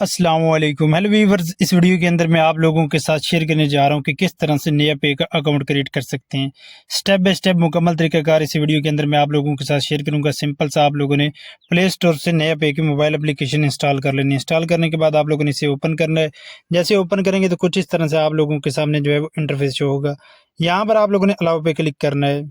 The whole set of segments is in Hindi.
अस्सलाम वालेकुम। हेलो व्यूअर्स, इस वीडियो के अंदर मैं आप लोगों के साथ शेयर करने जा रहा हूं कि किस तरह से नया पे का अकाउंट क्रिएट कर सकते हैं। स्टेप बाय स्टेप मुकम्मल तरीकाकार इस वीडियो के अंदर मैं आप लोगों के साथ शेयर करूंगा। सिंपल सा आप लोगों ने प्ले स्टोर से नया पे की मोबाइल एप्लीकेशन इंस्टॉल कर लेनी है। इंस्टॉल करने के बाद आप लोगों ने इसे ओपन करना है। जैसे ओपन करेंगे तो कुछ इस तरह से आप लोगों के सामने जो है वो इंटरफेस शो होगा। यहाँ पर आप लोगों ने अलाउ पे क्लिक करना है।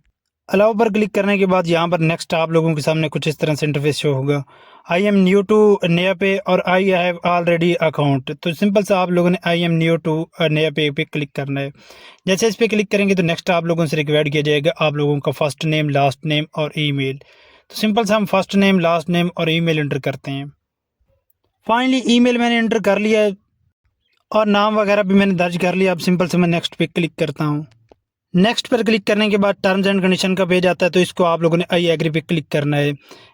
अलाउ पर क्लिक करने के बाद यहाँ पर नेक्स्ट आप लोगों के सामने कुछ इस तरह से इंटरफेस शो होगा। आई एम न्यू टू नया पे और आई हैव ऑलरेडी अकाउंट। तो सिंपल सा आप लोगों ने आई एम न्यू टू नया पे क्लिक करना है। जैसे इस पे क्लिक करेंगे तो नेक्स्ट आप लोगों से रिक्वायर्ड किया जाएगा आप लोगों का फर्स्ट नेम, लास्ट नेम और ईमेल। तो सिंपल सा हम फर्स्ट नेम, लास्ट नेम और ईमेल एंटर करते हैं। फाइनली ईमेल मैंने एंटर कर लिया है और नाम वगैरह भी मैंने दर्ज कर लिया। अब सिंपल से मैं नेक्स्ट पे क्लिक करता हूँ। नेक्स्ट पर क्लिक करने के बाद टर्म्स एंड कंडीशन का पेज आता है, तो इसको आप लोगों ने आई एग्री पे क्लिक करना है।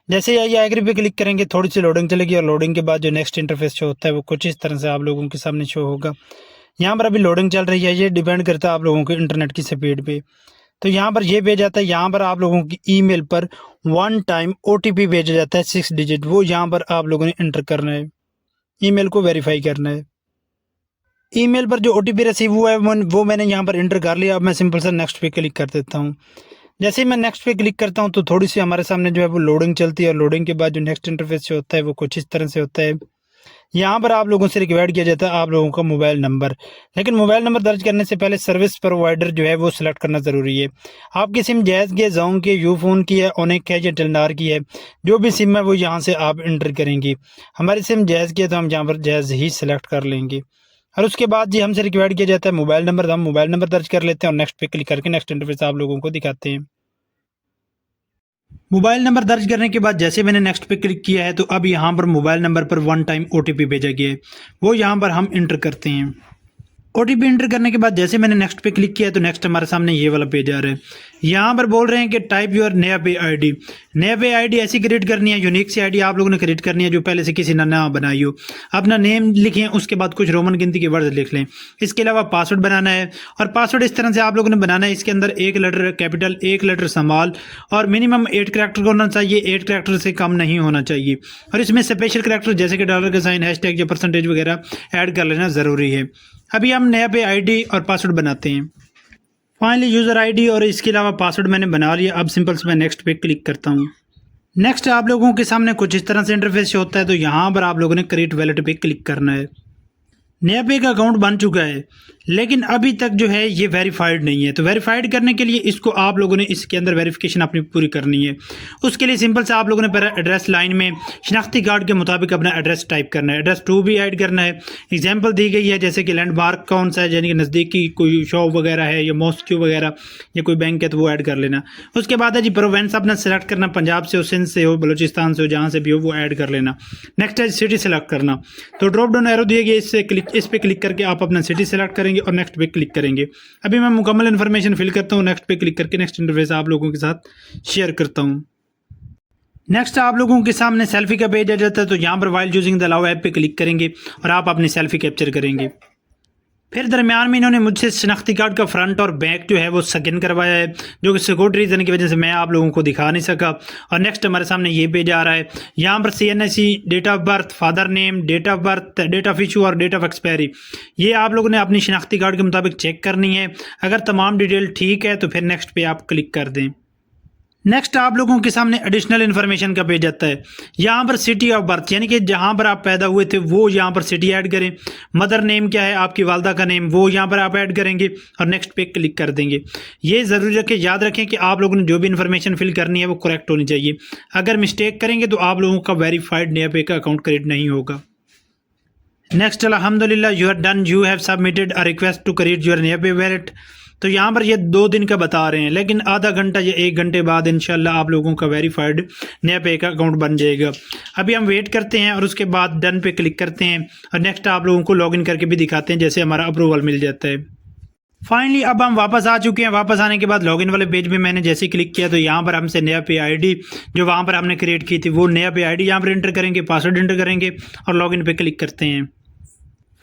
जैसे ही आई एग्री पे क्लिक करेंगे थोड़ी सी लोडिंग चलेगी और लोडिंग के बाद जो नेक्स्ट इंटरफेस शो होता है वो कुछ इस तरह से आप लोगों के सामने शो होगा। यहाँ पर अभी लोडिंग चल रही है, ये डिपेंड करता है आप लोगों के इंटरनेट की स्पीड पे। तो यहाँ पर ये पेज आता है। यहाँ पर आप लोगों की ईमेल पर 1 टाइम OTP भेजा जाता है 6 डिजिट, वो यहाँ पर आप लोगों ने एंटर करना है। ईमेल को वेरीफाई करना है। ईमेल पर जो OTP रिसीव हुआ है वो मैंने यहाँ पर एंटर कर लिया। अब मैं सिंपल सा नेक्स्ट पे क्लिक कर देता हूँ। जैसे ही मैं नेक्स्ट पे क्लिक करता हूँ तो थोड़ी सी हमारे सामने जो है वो लोडिंग चलती है और लोडिंग के बाद जो नेक्स्ट इंटरफेस जो होता है वो कुछ इस तरह से होता है। यहाँ पर आप लोगों से रिक्वायर्ड किया जाता है आप लोगों का मोबाइल नंबर, लेकिन मोबाइल नंबर दर्ज करने से पहले सर्विस प्रोवाइडर जो है वो सिलेक्ट करना ज़रूरी है। आपकी सिम जैज़ की है, जोंग की है, यूफोन की है, ओनेक है या टेलनार की है, जो भी सिम है वो यहाँ से आप एंटर करेंगे। हमारी सिम जैज़ की है तो हम यहाँ पर जैज़ ही सिलेक्ट कर लेंगे। और उसके बाद जी हमसे रिक्वायर्ड किया जाता है मोबाइल नंबर, तो हम मोबाइल नंबर दर्ज कर लेते हैं और नेक्स्ट पे क्लिक करके नेक्स्ट इंटरफेस आप लोगों को दिखाते हैं। मोबाइल नंबर दर्ज करने के बाद जैसे मैंने नेक्स्ट पे क्लिक किया है तो अब यहाँ पर मोबाइल नंबर पर 1 टाइम OTP भेजा गया है, वो यहाँ पर हम इंटर करते हैं। OTP इंटर करने के बाद जैसे मैंने नेक्स्ट पे क्लिक किया है तो नेक्स्ट हमारे सामने ये वाला पेज आ रहा है। यहाँ पर बोल रहे हैं कि टाइप योर नया पे ID। नया पे ID ऐसी क्रिएट करनी है, यूनिक सी ID आप लोगों ने क्रिएट करनी है जो पहले से किसी ने ना बनाई हो। अपना नेम लिखें, उसके बाद कुछ रोमन गिनती के वर्ड लिख लें। इसके अलावा पासवर्ड बनाना है और पासवर्ड इस तरह से आप लोगों ने बनाना है, इसके अंदर 1 लेटर कैपिटल, 1 लेटर स्मॉल और मिनिमम 8 करैक्टर का होना चाहिए, 8 करैक्टर से कम नहीं होना चाहिए। और इसमें स्पेशल करैक्टर जैसे कि डॉलर का साइन, हैशटैग या परसेंटेज वगैरह ऐड कर लेना ज़रूरी है। अभी हम नया पे ID और पासवर्ड बनाते हैं। फाइनली यूज़र ID और इसके अलावा पासवर्ड मैंने बना लिया। अब सिंपल से मैं नेक्स्ट पे क्लिक करता हूँ। नेक्स्ट आप लोगों के सामने कुछ इस तरह से इंटरफेस होता है, तो यहाँ पर आप लोगों ने क्रिएट वैलेट पे क्लिक करना है। नया पे का अकाउंट बन चुका है लेकिन अभी तक जो है ये वेरीफाइड नहीं है, तो वेरीफाइड करने के लिए इसको आप लोगों ने इसके अंदर वेरिफिकेशन अपनी पूरी करनी है। उसके लिए सिंपल से आप लोगों ने पहले एड्रेस लाइन में शनाख्ती कार्ड के मुताबिक अपना एड्रेस टाइप करना है। एड्रेस टू भी ऐड करना है। एग्जाम्पल दी गई है जैसे कि लैंडमार्क कौन सा है, यानी कि नज़दीकी कोई शॉप वगैरह है या मॉस्क वगैरह या कोई बैंक है तो वो ऐड कर लेना। उसके बाद है जी प्रोवेंस अपना सेलेक्ट करना, पंजाब से हो, सिंध से हो, बलूचिस्तान से हो, जहाँ से भी हो वो ऐड कर लेना। नेक्स्ट है सिटी सेलेक्ट करना, तो ड्रॉप डाउन एरो दिए गए, इस पे क्लिक करके आप अपना सिटी सेलेक्ट करेंगे और नेक्स्ट पे क्लिक करेंगे। अभी मैं मुकम्मल इन्फॉर्मेशन फिल करता हूँ, नेक्स्ट पे क्लिक करके नेक्स्ट इंटरफेस आप लोगों के साथ शेयर करता हूँ। नेक्स्ट आप लोगों के सामने सेल्फी का पेज आ जाता है, तो यहाँ पर while using the allow app पे क्लिक करेंगे और आप अपनी सेल्फी कैप्चर करेंगे। फिर दरमियान में इन्होंने मुझसे शनाख्ती कार्ड का फ्रंट और बैक जो है वो स्कैन करवाया है, जो कि सिक्योरिटी रीज़न की वजह से मैं आप लोगों को दिखा नहीं सका। और नेक्स्ट हमारे सामने ये पेज आ रहा है। यहाँ पर CNSE, date of birth, father name, date of birth, date of issue और डेट ऑफ एक्सपायरी, ये आप लोगों ने अपनी शनाख्ती कार्ड के मुताबिक चेक करनी है। अगर तमाम डिटेल ठीक है तो फिर नेक्स्ट पे आप क्लिक कर दें। नेक्स्ट आप लोगों के सामने एडिशनल इन्फॉर्मेशन का पेज आता है। यहाँ पर सिटी ऑफ बर्थ यानी कि जहाँ पर आप पैदा हुए थे वो यहाँ पर सिटी ऐड करें। मदर नेम क्या है, आपकी वालदा का नेम, वो यहाँ पर आप ऐड करेंगे और नेक्स्ट पे क्लिक कर देंगे। ये ज़रूरी रखें, याद रखें कि आप लोगों ने जो भी इन्फॉर्मेशन फिल करनी है वो करेक्ट होनी चाहिए। अगर मिस्टेक करेंगे तो आप लोगों का वेरीफाइड नया पे का अकाउंट क्रिएट नहीं होगा। नेक्स्ट अल्हम्दुलिल्लाह you are done, you have submitted a request to create your नया पे वैलेट। तो यहाँ पर ये 2 दिन का बता रहे हैं, लेकिन आधा घंटा या 1 घंटे बाद इंशाल्लाह आप लोगों का वेरीफाइड नया पे का अकाउंट बन जाएगा। अभी हम वेट करते हैं और उसके बाद डन पे क्लिक करते हैं और नेक्स्ट आप लोगों को लॉगिन करके भी दिखाते हैं, जैसे हमारा अप्रूवल मिल जाता है। फाइनली अब हम वापस आ चुके हैं। वापस आने के बाद लॉगिन वाले पेज में मैंने जैसे क्लिक किया तो यहाँ पर हमसे नया पे ID जो वहाँ पर हमने क्रिएट की थी वो नया पे ID यहाँ पर एंटर करेंगे, पासवर्ड एंटर करेंगे और लॉगिन पे क्लिक करते हैं।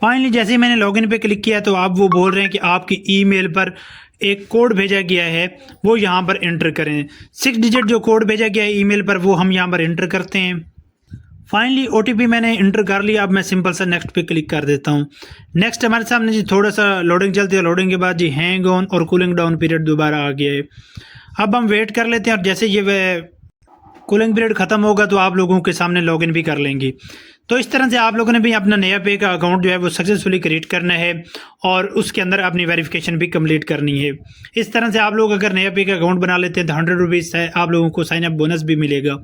फाइनली जैसे ही मैंने लॉगिन पे क्लिक किया तो आप वो बोल रहे हैं कि आपकी ईमेल पर एक कोड भेजा गया है, वो यहाँ पर एंटर करें। 6 डिजिट जो कोड भेजा गया है ईमेल पर वो हम यहाँ पर एंटर करते हैं। फाइनली OTP मैंने इंटर कर लिया। अब मैं सिंपल सा नेक्स्ट पे क्लिक कर देता हूँ। नेक्स्ट हमारे सामने जी थोड़ा सा लोडिंग चलती है, लोडिंग के बाद जी हैंग ऑन और कूलिंग डाउन पीरियड दोबारा आ गया है। अब हम वेट कर लेते हैं और जैसे ये कूलिंग पीरियड ख़त्म होगा तो आप लोगों के सामने लॉगिन भी कर लेंगे। तो इस तरह से आप लोगों ने भी अपना नया पे का अकाउंट जो है वो सक्सेसफुली क्रिएट करना है और उसके अंदर अपनी वेरिफिकेशन भी कंप्लीट करनी है। इस तरह से आप लोग अगर नया पे का अकाउंट बना लेते हैं तो 100 रुपीज़ है आप लोगों को साइन अप बोनस भी मिलेगा।